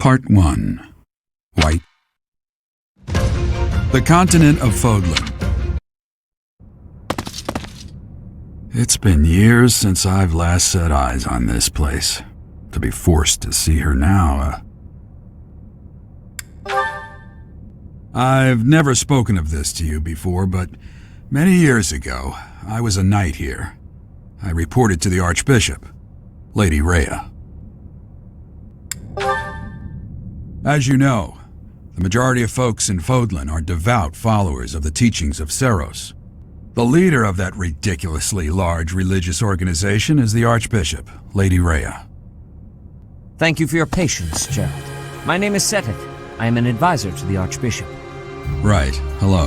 Part 1. White. The continent of Fodlan. It's been years since I've last set eyes on this place. To be forced to see her now, I've never spoken of this to you before, but many years ago, I was a knight here. I reported to the Archbishop, Lady Rhea. As you know, the majority of folks in Fodlan are devout followers of the teachings of Seros. The leader of that ridiculously large religious organization is the Archbishop, Lady Rhea. Thank you for your patience, Gerald. My name is Seteth. I am an advisor to the Archbishop. Right. Hello.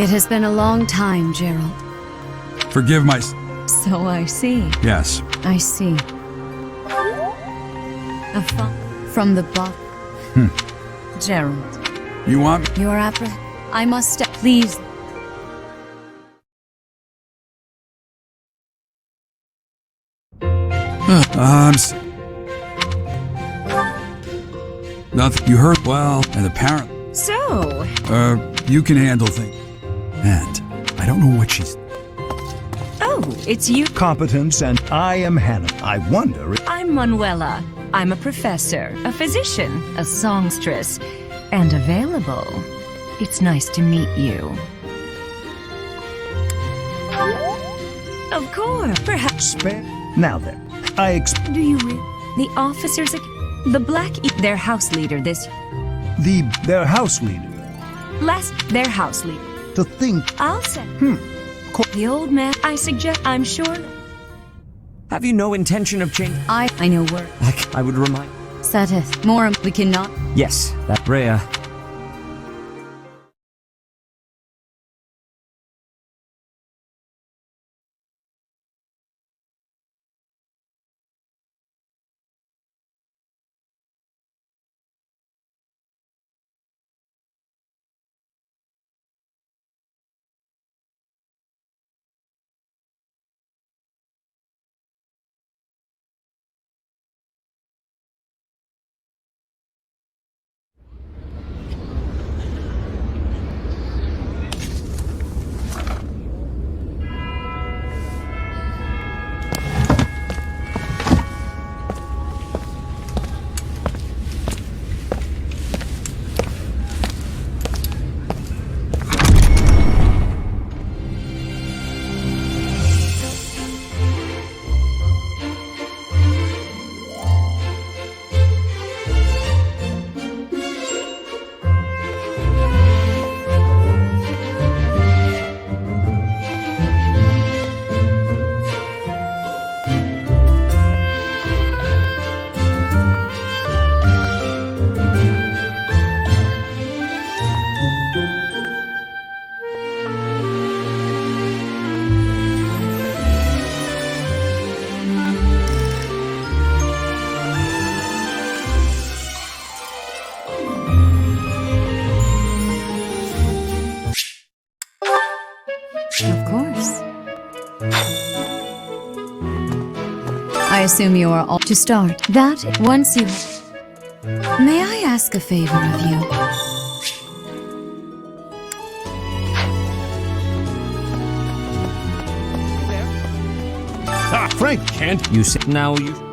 It has been a long time, Gerald. Forgive my... So I see. Yes. I see. From the box. Gerald. You want... Your I must... Please. Nothing. You heard well, and apparently... So... you can handle things. And I don't know what she's... Oh, it's you. Competence, and I am Hannah. I wonder if... I'm Manuela. I'm a professor, a physician, a songstress, and available. It's nice to meet you. Of course, perhaps. Now then, Do you The officers, the their house leader their house leader. their house leader. To think... I'll say. The old man, I suggest, I'm sure. Have you no intention of changing? I know word. I would remind... Seteth. More, we cannot... Yes, that Rhea. Of course. I assume you are all to start. That once you... May I ask a favor of you? Frank, can't you sit now? You...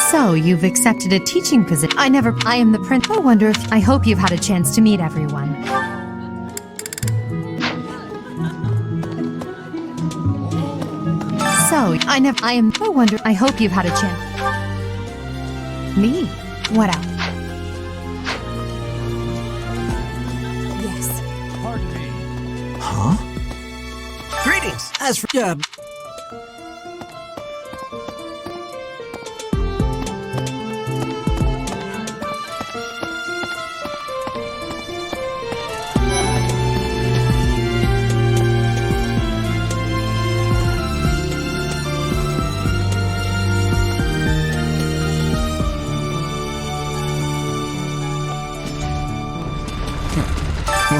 So, you've accepted a teaching position. I am the prince. I hope you've had a chance to meet everyone. I hope you've had a chance. Me? What else? Yes. Pardon me. Huh? Greetings! As for...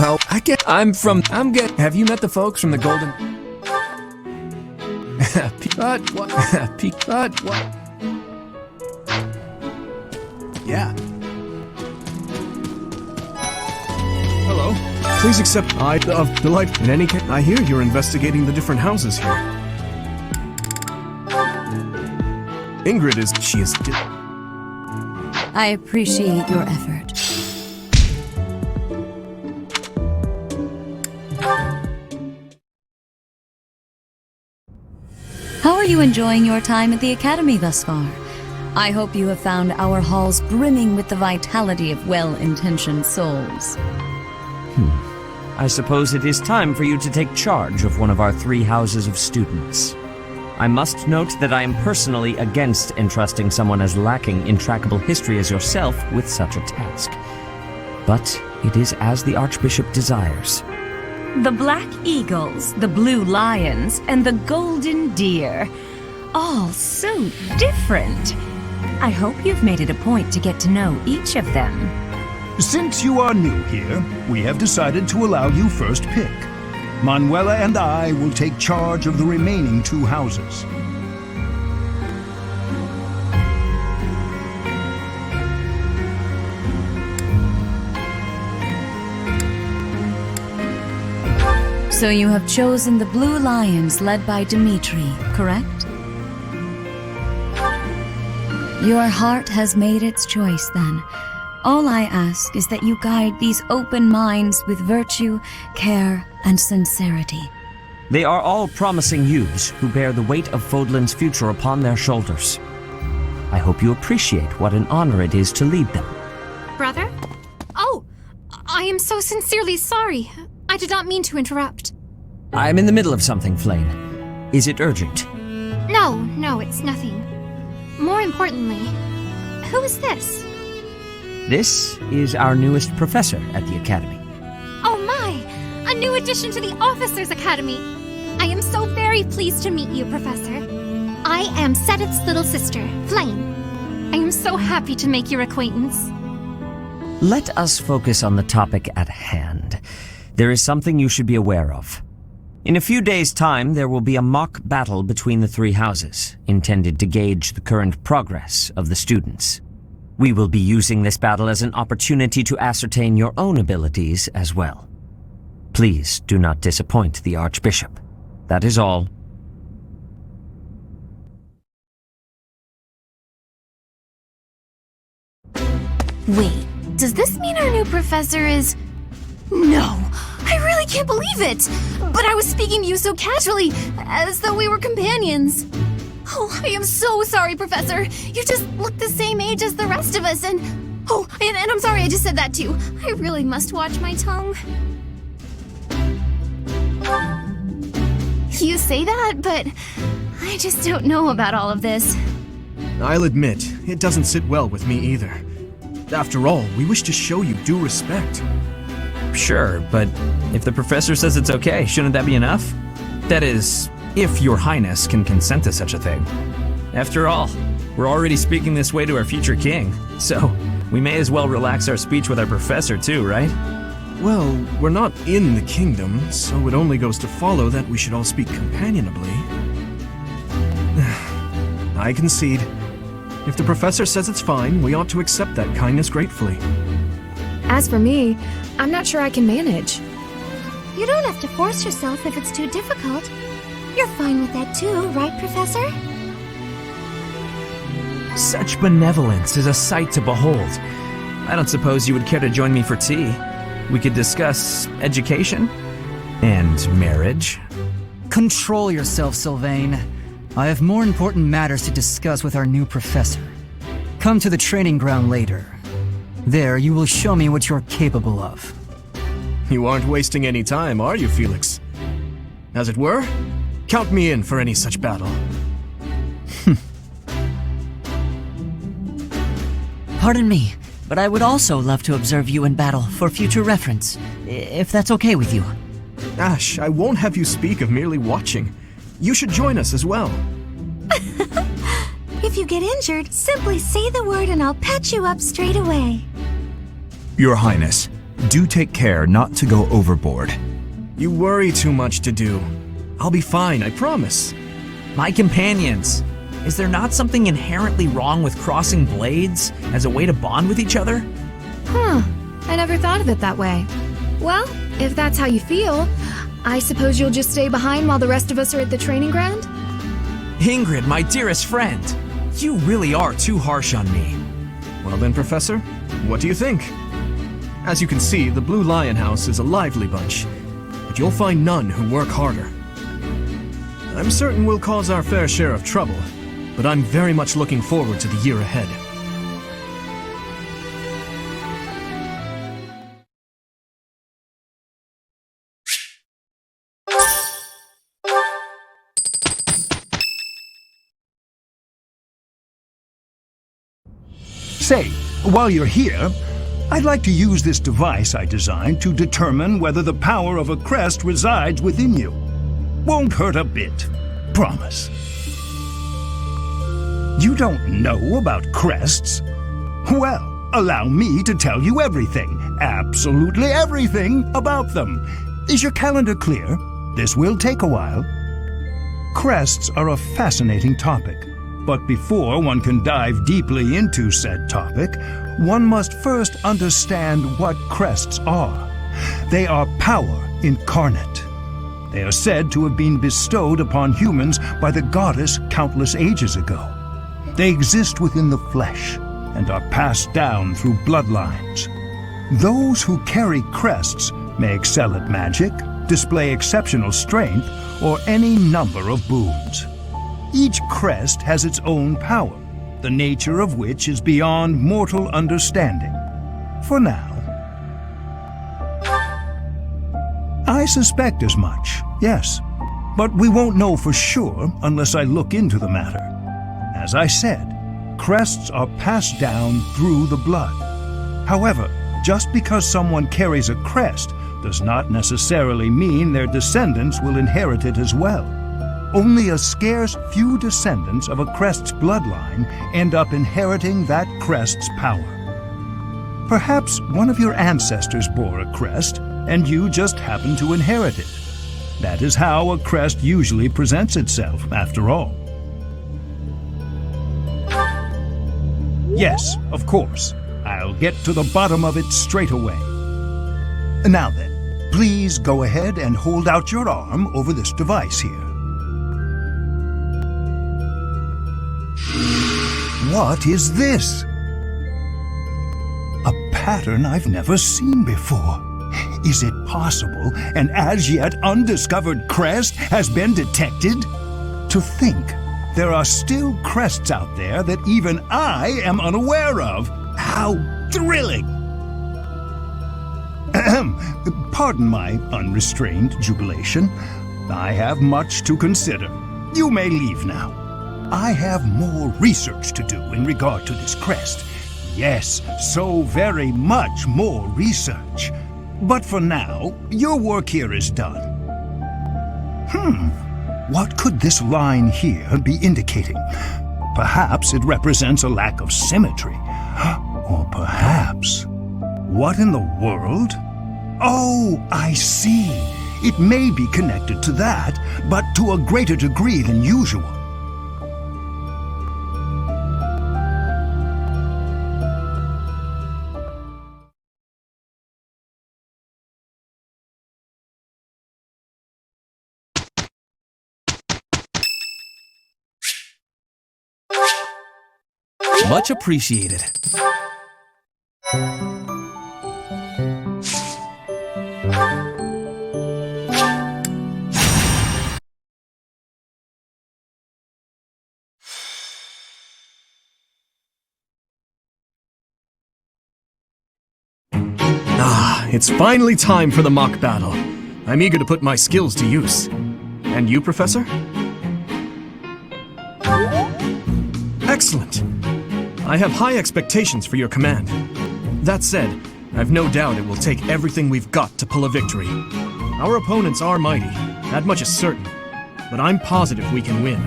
how I get. Have you met the folks from the Golden? What? Yeah. Hello. Please accept of delight. In any case, I hear you're investigating the different houses here. Ingrid is. She is. I appreciate your effort. How are you enjoying your time at the Academy thus far? I hope you have found our halls brimming with the vitality of well-intentioned souls. I suppose it is time for you to take charge of one of our 3 houses of students. I must note that I am personally against entrusting someone as lacking in trackable history as yourself with such a task. But it is as the Archbishop desires. The Black Eagles, the Blue Lions, and the Golden Deer. All so different. I hope you've made it a point to get to know each of them. Since you are new here, we have decided to allow you first pick. Manuela and I will take charge of the remaining 2 houses. So you have chosen the Blue Lions led by Dimitri, correct? Your heart has made its choice then. All I ask is that you guide these open minds with virtue, care, and sincerity. They are all promising youths who bear the weight of Fodlan's future upon their shoulders. I hope you appreciate what an honor it is to lead them. Brother? Oh, I am so sincerely sorry. I did not mean to interrupt. I'm in the middle of something, Flame. Is it urgent? No, it's nothing. More importantly, who is this? This is our newest professor at the Academy. Oh my! A new addition to the Officers' Academy! I am so very pleased to meet you, Professor. I am Setith's little sister, Flame. I am so happy to make your acquaintance. Let us focus on the topic at hand. There is something you should be aware of. In a few days' time, there will be a mock battle between the 3 houses, intended to gauge the current progress of the students. We will be using this battle as an opportunity to ascertain your own abilities as well. Please do not disappoint the Archbishop. That is all. Wait, does this mean our new professor is... No! I really can't believe it! But I was speaking to you so casually, as though we were companions. Oh, I am so sorry, Professor. You just look the same age as the rest of us, and... Oh, and I'm sorry I just said that too. I really must watch my tongue. You say that, but I just don't know about all of this. I'll admit, it doesn't sit well with me either. After all, we wish to show you due respect. Sure, but if the professor says it's okay, shouldn't that be enough? That is, if your highness can consent to such a thing. After all, we're already speaking this way to our future king, so we may as well relax our speech with our professor too, right? Well, we're not in the kingdom, so it only goes to follow that we should all speak companionably. I concede. If the professor says it's fine, we ought to accept that kindness gratefully. As for me, I'm not sure I can manage. You don't have to force yourself if it's too difficult. You're fine with that too, right, Professor? Such benevolence is a sight to behold. I don't suppose you would care to join me for tea. We could discuss education and marriage. Control yourself, Sylvain. I have more important matters to discuss with our new professor. Come to the training ground later. There, you will show me what you're capable of. You aren't wasting any time, are you, Felix? As it were, count me in for any such battle. Pardon me, but I would also love to observe you in battle for future reference, if that's okay with you. Ash, I won't have you speak of merely watching. You should join us as well. If you get injured, simply say the word and I'll patch you up straight away. Your Highness, do take care not to go overboard. You worry too much to do. I'll be fine, I promise. My companions, is there not something inherently wrong with crossing blades as a way to bond with each other? Huh. I never thought of it that way. Well, if that's how you feel, I suppose you'll just stay behind while the rest of us are at the training ground? Ingrid, my dearest friend, you really are too harsh on me. Well then, Professor, what do you think? As you can see, the Blue Lion House is a lively bunch, but you'll find none who work harder. I'm certain we'll cause our fair share of trouble, but I'm very much looking forward to the year ahead. Say, while you're here, I'd like to use this device I designed to determine whether the power of a crest resides within you. Won't hurt a bit. Promise. You don't know about crests? Well, allow me to tell you everything, absolutely everything about them. Is your calendar clear? This will take a while. Crests are a fascinating topic. But before one can dive deeply into said topic, one must first understand what crests are. They are power incarnate. They are said to have been bestowed upon humans by the goddess countless ages ago. They exist within the flesh and are passed down through bloodlines. Those who carry crests may excel at magic, display exceptional strength, or any number of boons. Each crest has its own power, the nature of which is beyond mortal understanding. For now. I suspect as much, yes. But we won't know for sure unless I look into the matter. As I said, crests are passed down through the blood. However, just because someone carries a crest does not necessarily mean their descendants will inherit it as well. Only a scarce few descendants of a crest's bloodline end up inheriting that crest's power. Perhaps one of your ancestors bore a crest, and you just happen to inherit it. That is how a crest usually presents itself, after all. Yes, of course. I'll get to the bottom of it straight away. Now then, please go ahead and hold out your arm over this device here. What is this? A pattern I've never seen before. Is it possible an as yet undiscovered crest has been detected? To think there are still crests out there that even I am unaware of. How thrilling! Pardon my unrestrained jubilation. I have much to consider. You may leave now. I have more research to do in regard to this crest. Yes, so very much more research. But for now, your work here is done. What could this line here be indicating? Perhaps it represents a lack of symmetry. Or perhaps... What in the world? Oh, I see. It may be connected to that, but to a greater degree than usual. Much appreciated. It's finally time for the mock battle. I'm eager to put my skills to use. And you, Professor? Excellent. I have high expectations for your command. That said, I've no doubt it will take everything we've got to pull a victory. Our opponents are mighty, that much is certain. But I'm positive we can win.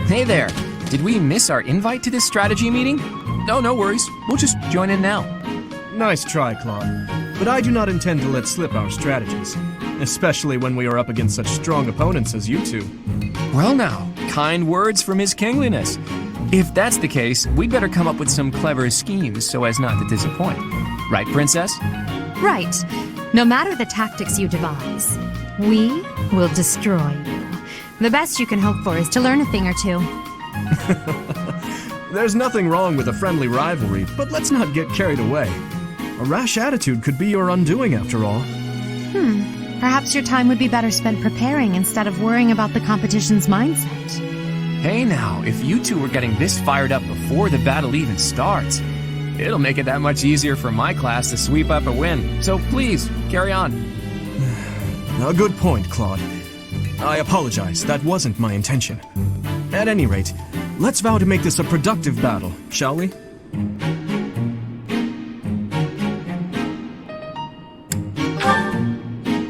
Hey there! Did we miss our invite to this strategy meeting? Oh, no worries. We'll just join in now. Nice try, Claude. but I do not intend to let slip our strategies, especially when we are up against such strong opponents as you two. Well now, kind words from His Kingliness. If that's the case, we'd better come up with some clever schemes so as not to disappoint. Right, Princess? Right. No matter the tactics you devise, we will destroy you. The best you can hope for is to learn a thing or two. There's nothing wrong with a friendly rivalry, but let's not get carried away. A rash attitude could be your undoing after all. Perhaps your time would be better spent preparing instead of worrying about the competition's mindset. Hey now, if you two were getting this fired up before the battle even starts, it'll make it that much easier for my class to sweep up a win. So please, carry on. A good point, Claude. I apologize, that wasn't my intention. At any rate, let's vow to make this a productive battle, shall we?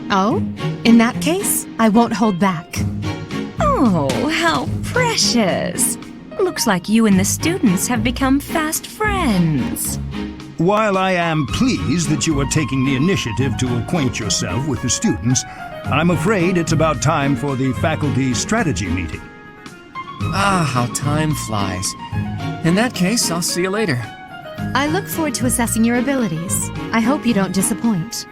Oh? In that case, I won't hold back. Oh, how precious. Looks like you and the students have become fast friends. While I am pleased that you are taking the initiative to acquaint yourself with the students, I'm afraid it's about time for the faculty strategy meeting. Ah, how time flies. In that case, I'll see you later. I look forward to assessing your abilities. I hope you don't disappoint.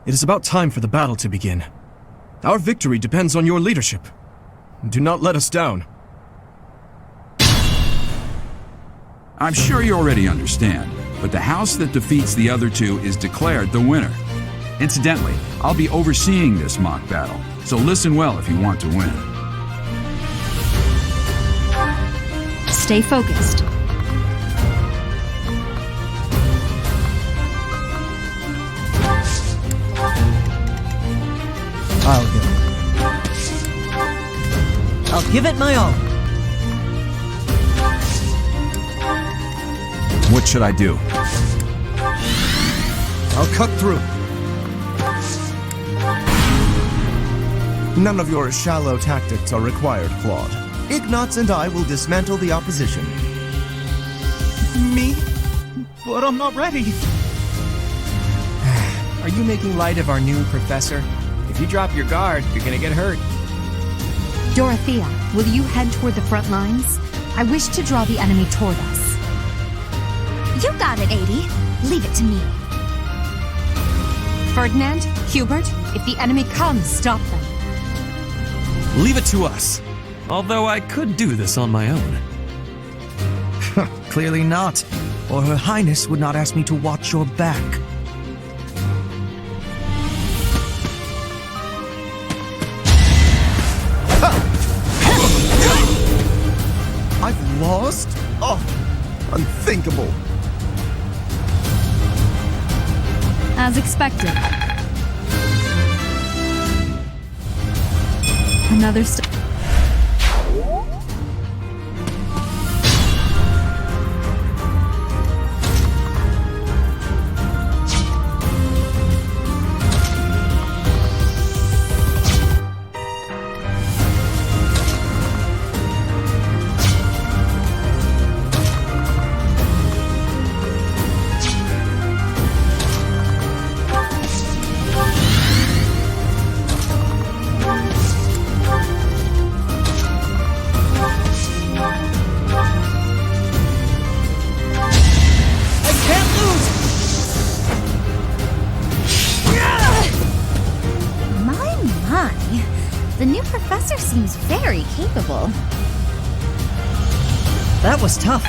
It is about time for the battle to begin. Our victory depends on your leadership. Do not let us down. I'm sure you already understand, but the house that defeats the other two is declared the winner. Incidentally, I'll be overseeing this mock battle, so listen well if you want to win. Stay focused. I'll go. I'll give it my all. What should I do? I'll cut through. None of your shallow tactics are required, Claude. Ignatz and I will dismantle the opposition. Me? But I'm not ready. Are you making light of our new professor? If you drop your guard, you're gonna get hurt. Dorothea, will you head toward the front lines? I wish to draw the enemy toward us. You got it, 80. Leave it to me. Ferdinand, Hubert, if the enemy comes, stop them. Leave it to us. Although I could do this on my own. Clearly not, or Her Highness would not ask me to watch your back. I've lost? Oh, unthinkable. As expected. Another The new professor seems very capable. That was tough.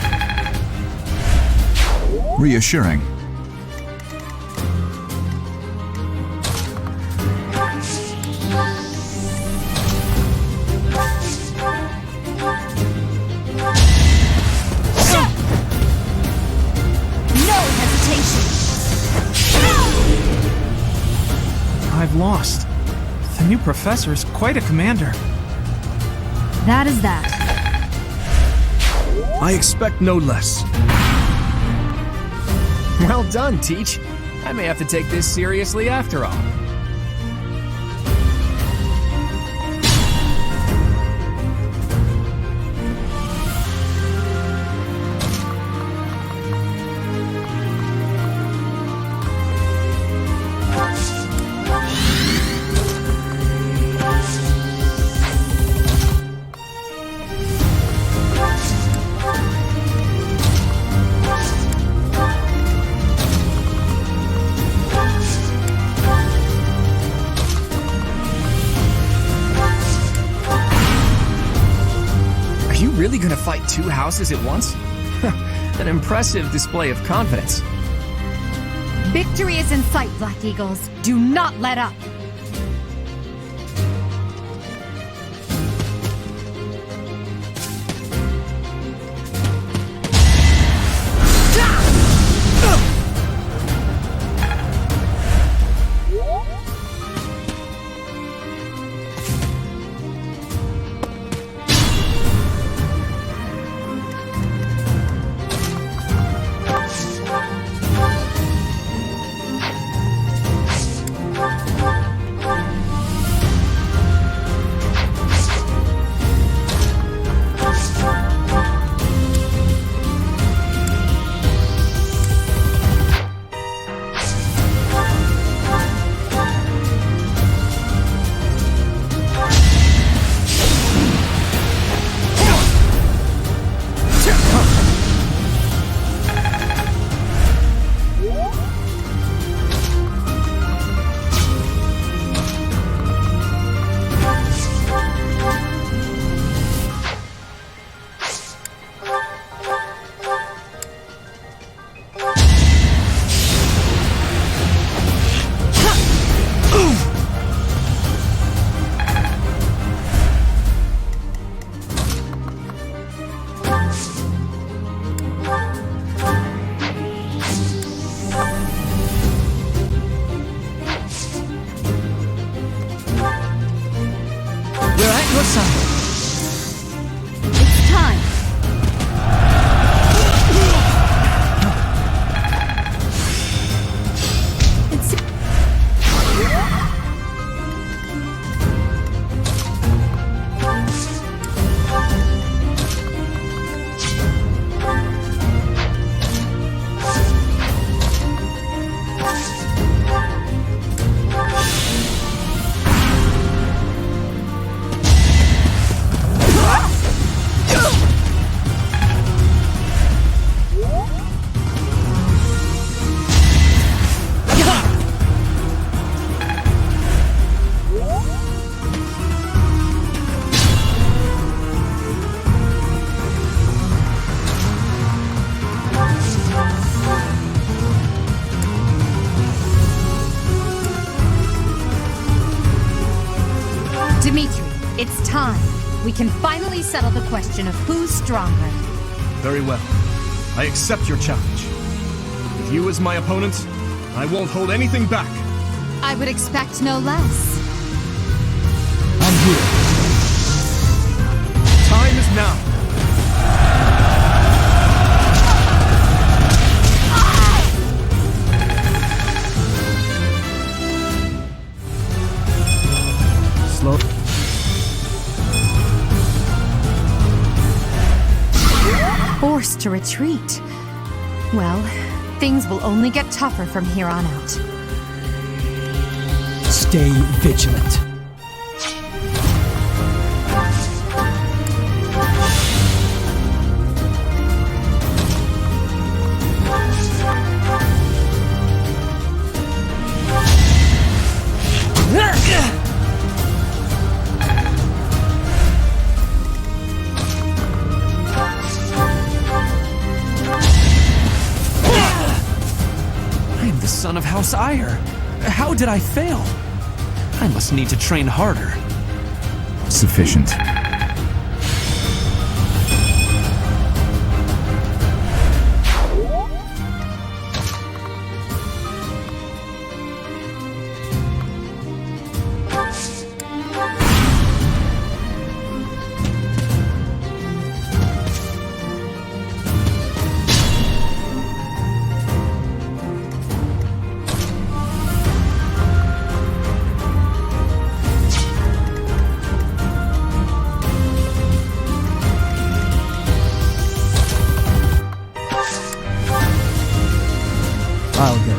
Reassuring. No hesitation. I've lost. The new professor is quite a commander. That is that. I expect no less. Well done, Teach. I may have to take this seriously after all. Really gonna fight two houses at once? An impressive display of confidence. Victory is in sight, Black Eagles. Do not let up. we can finally settle the question of who's stronger. Very well. I accept your challenge. With you as my opponent, I won't hold anything back. I would expect no less. I'm here. Time is now. Slow. Forced to retreat. Well, things will only get tougher from here on out. Stay vigilant. I am the son of House Ire. How did I fail? I must need to train harder. Sufficient. I'll go.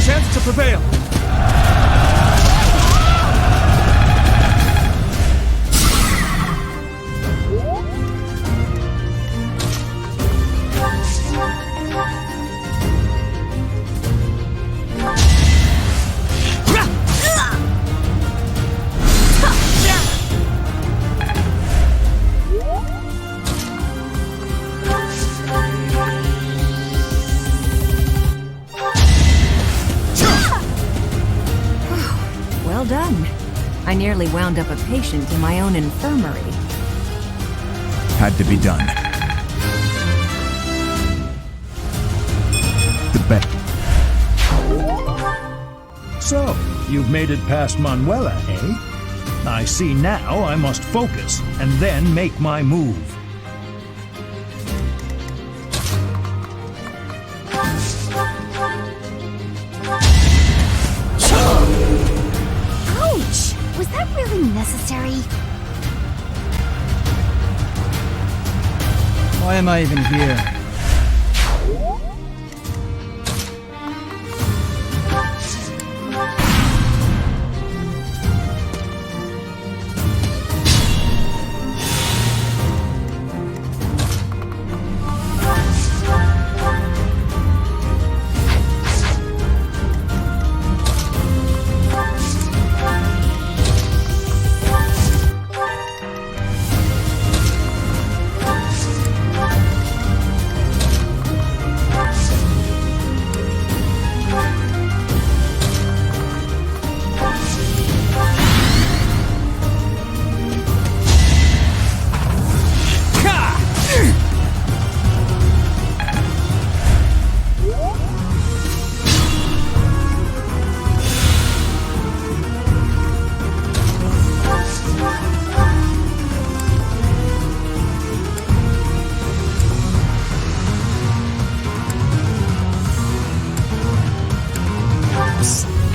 Chance to prevail. Well done. I nearly wound up a patient in my own infirmary. Had to be done. The bet. So, you've made it past Manuela, eh? I see now I must focus and then make my move. Ouch! Was that really necessary? Why am I even here?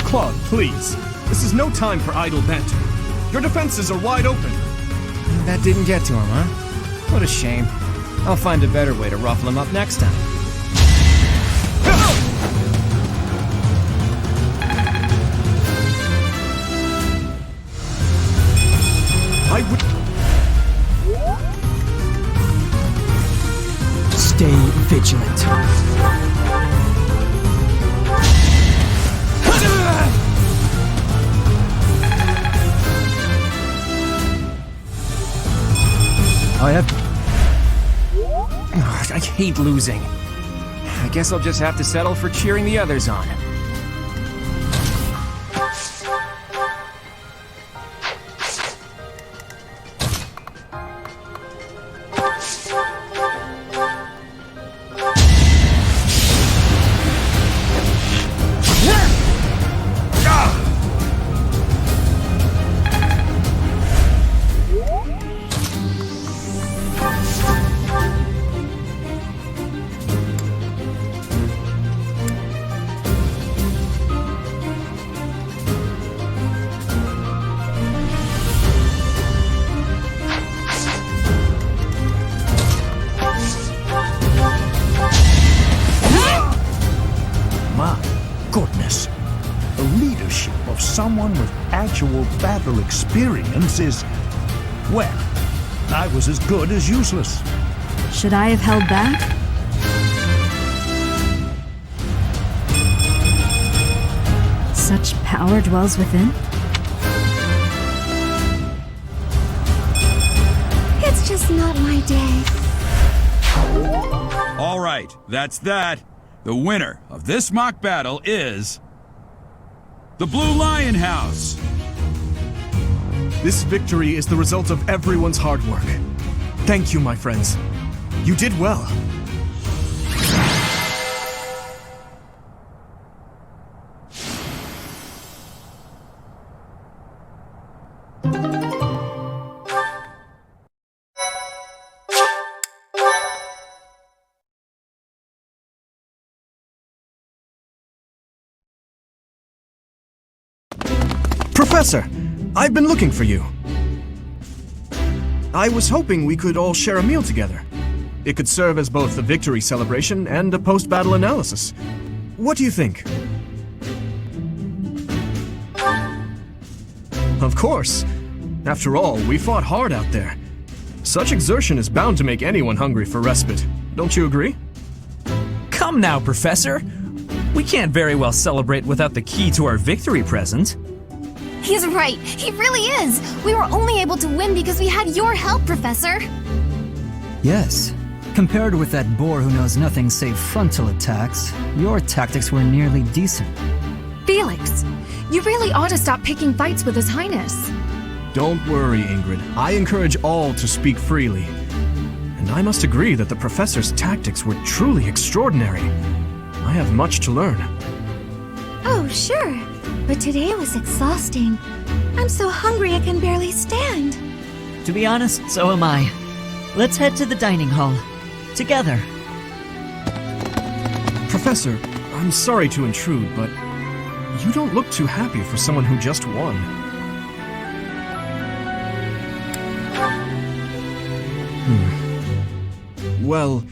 Claude, please. This is no time for idle banter. Your defenses are wide open. That didn't get to him, huh? What a shame. I'll find a better way to ruffle him up next time. I would... Stay vigilant. I hate losing. I guess I'll just have to settle for cheering the others on. Someone with actual battle experience is, well, I was as good as useless. Should I have held back? Such power dwells within? It's just not my day. All right, that's that. The winner of this mock battle is... the Blue Lion House! This victory is the result of everyone's hard work. Thank you, my friends. You did well. Professor, I've been looking for you. I was hoping we could all share a meal together. It could serve as both a victory celebration and a post-battle analysis. What do you think? Of course. After all, we fought hard out there. Such exertion is bound to make anyone hungry for respite. Don't you agree? Come now, Professor. We can't very well celebrate without the key to our victory present. He's right. He really is. We were only able to win because we had your help, Professor. Yes. Compared with that boar who knows nothing save frontal attacks, your tactics were nearly decent. Felix, you really ought to stop picking fights with His Highness. Don't worry, Ingrid. I encourage all to speak freely. And I must agree that the Professor's tactics were truly extraordinary. I have much to learn. Oh, sure. But today was exhausting. I'm so hungry I can barely stand. To be honest, so am I. Let's head to the dining hall. Together. Professor, I'm sorry to intrude, but you don't look too happy for someone who just won. Well,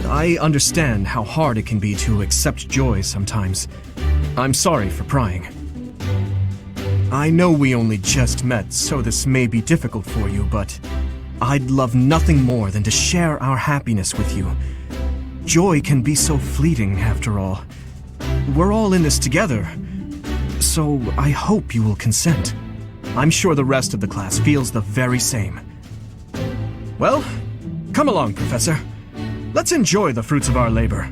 I understand how hard it can be to accept joy sometimes. I'm sorry for prying. I know we only just met, so this may be difficult for you, but I'd love nothing more than to share our happiness with you. Joy can be so fleeting, after all. We're all in this together, so I hope you will consent. I'm sure the rest of the class feels the very same. Well, come along, Professor. Let's enjoy the fruits of our labor.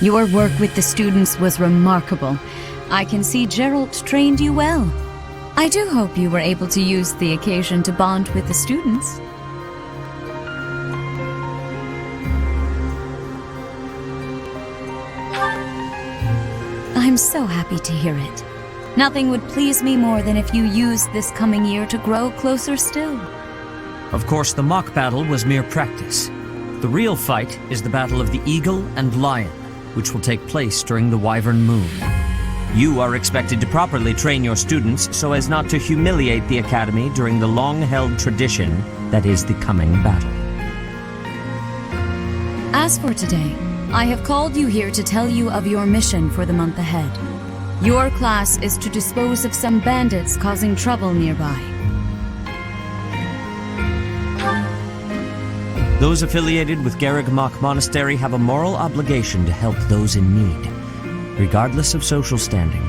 Your work with the students was remarkable. I can see Geralt trained you well. I do hope you were able to use the occasion to bond with the students. I'm so happy to hear it. Nothing would please me more than if you used this coming year to grow closer still. Of course, the mock battle was mere practice. The real fight is the battle of the Eagle and Lion, which will take place during the Wyvern Moon. You are expected to properly train your students so as not to humiliate the Academy during the long-held tradition that is the coming battle. As for today, I have called you here to tell you of your mission for the month ahead. Your class is to dispose of some bandits causing trouble nearby. Those affiliated with Garreg-Mach Monastery have a moral obligation to help those in need, regardless of social standing.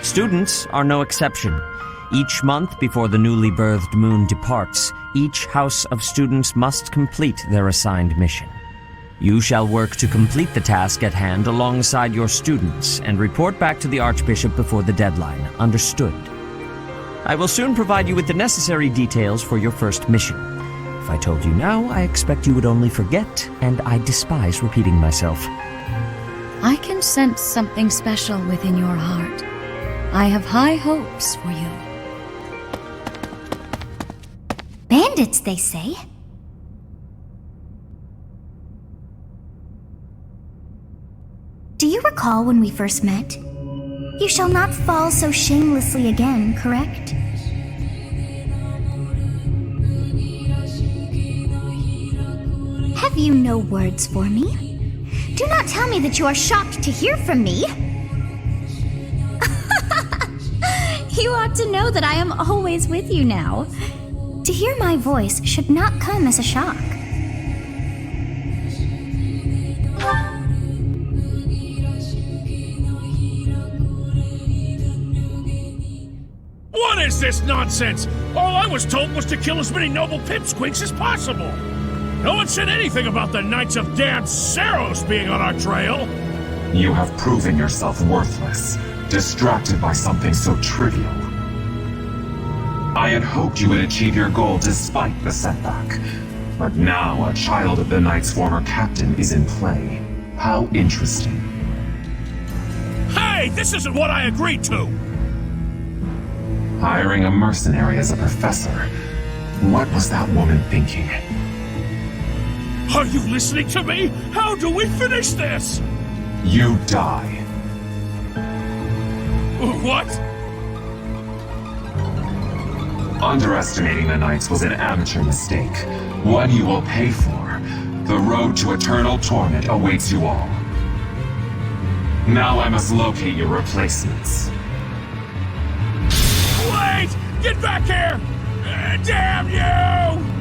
Students are no exception. Each month before the newly birthed moon departs, each house of students must complete their assigned mission. You shall work to complete the task at hand alongside your students and report back to the Archbishop before the deadline. Understood? I will soon provide you with the necessary details for your first mission. If I told you now, I expect you would only forget, and I despise repeating myself. I can sense something special within your heart. I have high hopes for you. Bandits, they say? Do you recall when we first met? You shall not fall so shamelessly again, correct? Have you no words for me? Do not tell me that you are shocked to hear from me. You ought to know that I am always with you now. To hear my voice should not come as a shock. What is this nonsense? All I was told was to kill as many noble pipsqueaks as possible. No one said anything about the Knights of Dan Saros being on our trail. You have proven yourself worthless, distracted by something so trivial. I had hoped you would achieve your goal despite the setback. But now a child of the Knight's former captain is in play. How interesting. Hey, this isn't what I agreed to! Hiring a mercenary as a professor. What was that woman thinking? Are you listening to me? How do we finish this? You die. What? Underestimating the Knights was an amateur mistake. One you will pay for. The road to eternal torment awaits you all. Now I must locate your replacements. Wait! Get back here! Damn you!